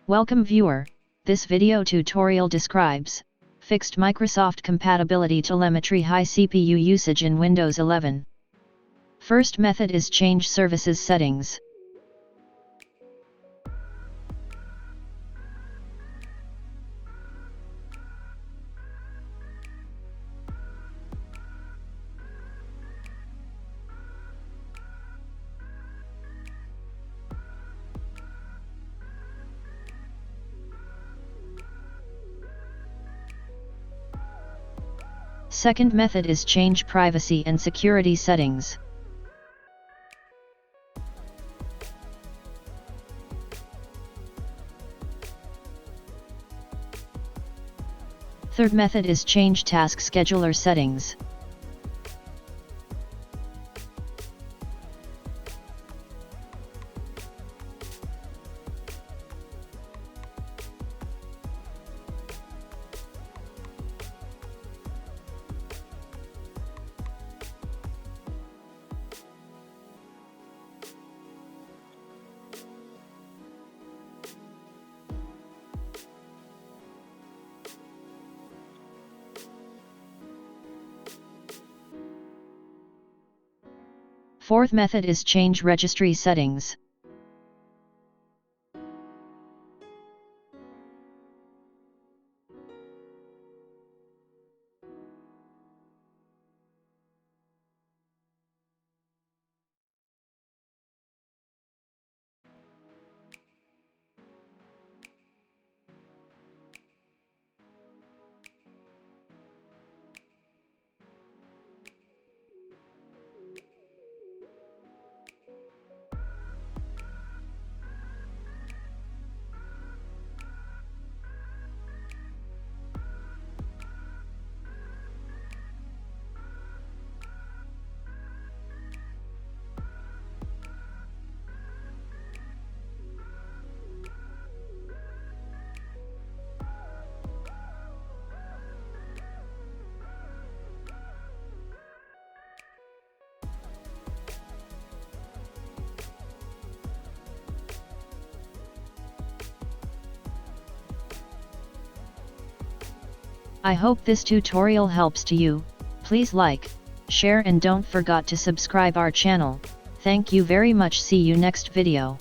Welcome viewer, this video tutorial describes fixed Microsoft Compatibility Telemetry high CPU usage in Windows 11. First method is change services settings. Second method is change privacy and security settings. Third method is change task scheduler settings. Fourth method is change registry settings. I hope this tutorial helps to you. Please like, share and don't forget to subscribe our channel. Thank you very much. See you next video.